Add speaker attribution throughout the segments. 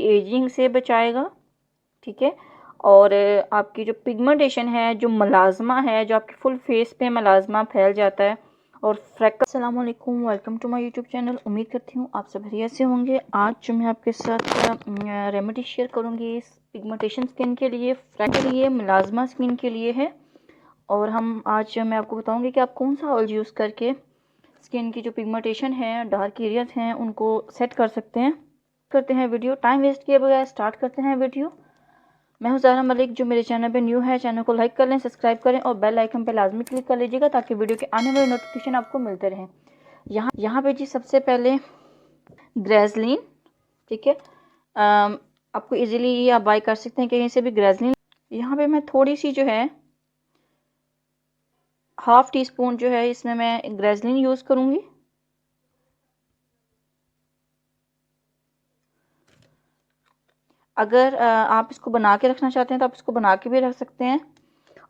Speaker 1: Ageing से बचाएगा, ठीक है। और आपकी जो पिगमेंटेशन है, जो मलाजमा है, जो आपके फुल फेस पे मलाजमा फैल जाता है और फ्रैकल। अस्सलाम वालेकुम, welcome to my YouTube channel. उम्मीद करती हूँ आप सब खैरियत से होंगे। आज जो मैं आपके साथ रेमेडी शेयर करूँगी पिगमेंटेशन स्किन के लिए, फ्रैकल के लिए, मलाजमा स्किन के लिए है। और आज मैं आपको बताऊँगी कि आप कौन सा ऑयल यूज़ करके स्किन की जो पिगमेंटेशन है, डार्क एरियाज हैं, उनको सेट कर सकते हैं। करते हैं वीडियो, टाइम वेस्ट किए बगैर स्टार्ट करते हैं वीडियो। मैं हूं ज़हरा मलिक। जो मेरे चैनल पे न्यू है, चैनल को लाइक कर लें, सब्सक्राइब करें और बेल आइकन पे लाजमी क्लिक कर लीजिएगा ताकि वीडियो के आने वाले नोटिफिकेशन आपको मिलते रहें। यहाँ पे जी सबसे पहले ग्रेजलिन, ठीक है। आपको इजीली ये आप बाय कर सकते हैं कहीं से भी ग्रेजलिन। यहाँ पे मैं थोड़ी सी जो है हाफ टी स्पून जो है इसमें मैं ग्रेजलिन यूज़ करूँगी। अगर आप इसको बना के रखना चाहते हैं तो आप इसको बना के भी रख सकते हैं,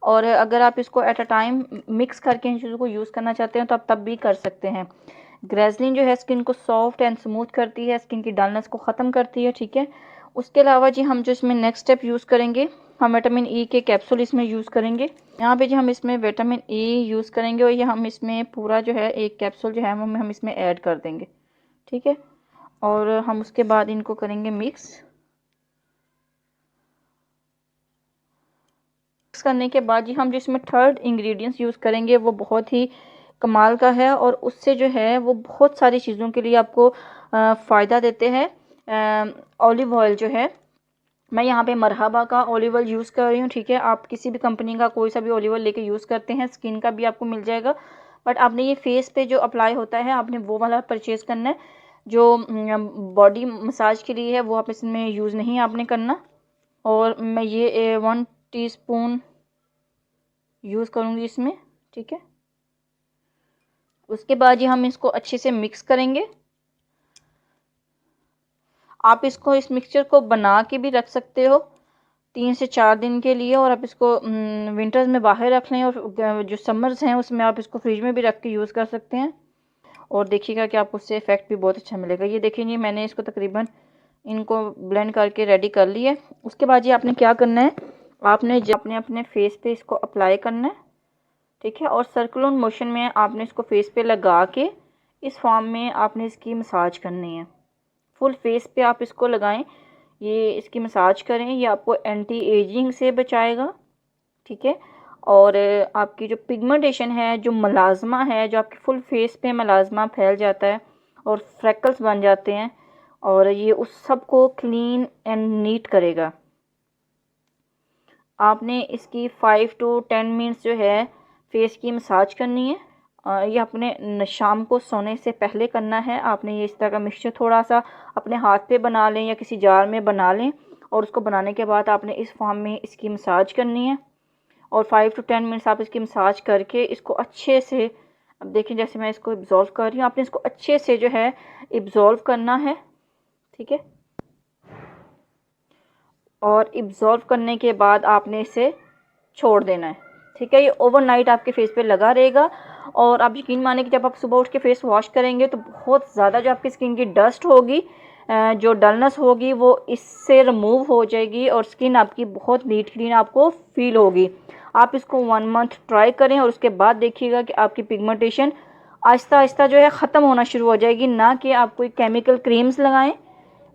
Speaker 1: और अगर आप इसको एट अ टाइम मिक्स करके इन चीज़ों को यूज़ करना चाहते हैं तो आप तब भी कर सकते हैं। ग्रेजलिन जो है स्किन को सॉफ्ट एंड स्मूथ करती है, स्किन की डलनेस को ख़त्म करती है, ठीक है। उसके अलावा जी हम जो इसमें नेक्स्ट स्टेप यूज़ करेंगे, हम विटामिन ई के कैप्सूल इसमें यूज़ करेंगे। यहाँ पे जी हम इसमें विटामिन ई यूज़ करेंगे और ये हम इसमें पूरा जो है एक कैप्सूल जो है हम इसमें ऐड कर देंगे, ठीक है। और हम उसके बाद इनको करेंगे मिक्स करने के बाद जी हम जो इसमें थर्ड इंग्रेडिएंट्स यूज़ करेंगे वो बहुत ही कमाल का है और उससे जो है वो बहुत सारी चीज़ों के लिए आपको फ़ायदा देते हैं। ऑलिव ऑयल जो है, मैं यहाँ पे मरहबा का ऑलिव ऑयल यूज़ कर रही हूँ, ठीक है। आप किसी भी कंपनी का कोई सा भी ऑलिव ऑयल लेके यूज़ करते हैं, स्किन का भी आपको मिल जाएगा, बट आपने ये फेस पे जो अप्लाई होता है आपने वो वाला परचेज़ करना है। जो बॉडी मसाज के लिए है वो आप इसमें यूज़ नहीं आपने करना। और मैं ये 1 टीस्पून यूज़ करूँगी इसमें, ठीक है। उसके बाद ये हम इसको अच्छे से मिक्स करेंगे। आप इसको इस मिक्सचर को बना के भी रख सकते हो 3 से 4 दिन के लिए, और आप इसको विंटर्स में बाहर रख लें और जो समर्स हैं उसमें आप इसको फ्रिज में भी रख के यूज़ कर सकते हैं और देखिएगा कि आपको उससे इफ़ेक्ट भी बहुत अच्छा मिलेगा। ये देखिए मैंने इसको तकरीबन इनको ब्लेंड करके रेडी कर लिया है। उसके बाद ये आपने क्या करना है, आपने अपने फेस पे इसको अप्लाई करना है, ठीक है। और सर्कुलर मोशन में आपने इसको फेस पे लगा के इस फॉर्म में आपने इसकी मसाज करनी है। फुल फेस पे आप इसको लगाएं, ये इसकी मसाज करें, ये आपको एंटी एजिंग से बचाएगा, ठीक है। और आपकी जो पिगमेंटेशन है, जो मलाजमा है, जो आपके फुल फेस पे मलाजमा फैल जाता है और फ्रैकल्स बन जाते हैं, और ये उस सब को क्लीन एंड नीट करेगा। आपने इसकी 5 to 10 मिनट्स जो है फेस की मसाज करनी है। ये अपने शाम को सोने से पहले करना है। आपने ये इस तरह का मिक्सचर थोड़ा सा अपने हाथ पे बना लें या किसी जार में बना लें, और उसको बनाने के बाद आपने इस फॉर्म में इसकी मसाज करनी है और 5 to 10 मिनट्स आप इसकी मसाज करके इसको अच्छे से, अब देखिए जैसे मैं इसको इब्जॉल्व कर रही हूँ, आपने इसको अच्छे से जो है इब्जॉल्व करना है, ठीक है। और इब्जॉल्व करने के बाद आपने इसे छोड़ देना है, ठीक है। ये ओवरनाइट आपके फेस पे लगा रहेगा और आप यकीन माने कि जब आप सुबह उठ के फेस वॉश करेंगे तो बहुत ज़्यादा जो आपकी स्किन की डस्ट होगी, जो डलनेस होगी, वो इससे रिमूव हो जाएगी और स्किन आपकी बहुत नीट क्लीन आपको फील होगी। आप इसको 1 मंथ ट्राई करें और उसके बाद देखिएगा कि आपकी पिगमेंटेशन आहिस्ता आहिस्ता जो है ख़त्म होना शुरू हो जाएगी। ना कि आप कोई केमिकल क्रीम्स लगाएं,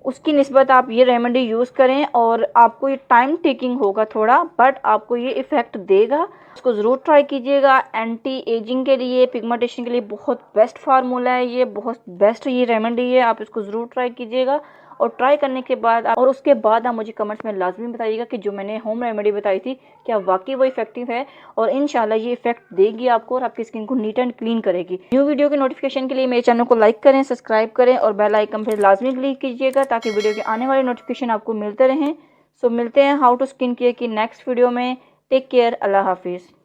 Speaker 1: उसकी निस्बत आप ये रेमेडी यूज़ करें और आपको ये टाइम टेकिंग होगा थोड़ा, बट आपको ये इफ़ेक्ट देगा। इसको ज़रूर ट्राई कीजिएगा। एंटी एजिंग के लिए, पिगमेंटेशन के लिए बहुत बेस्ट फार्मूला है ये, बहुत बेस्ट ये रेमेडी है। आप इसको ज़रूर ट्राई कीजिएगा और ट्राई करने के बाद और उसके बाद आप मुझे कमेंट्स में लाजमी बताइएगा कि जो मैंने होम रेमेडी बताई थी क्या वाकई वो इफेक्टिव है, और इंशाल्लाह ये इफेक्ट देगी आपको और आपकी स्किन को नीट एंड क्लीन करेगी। न्यू वीडियो के नोटिफिकेशन के लिए मेरे चैनल को लाइक करें, सब्सक्राइब करें और बेल आइकन पर लाजमी क्लिक कीजिएगा ताकि वीडियो के आने वाले नोटिफिकेशन आपको मिलते रहें। सो मिलते हैं हाउ टू स्किन केयर की नेक्स्ट वीडियो में। टेक केयर, अल्लाह हाफिज़।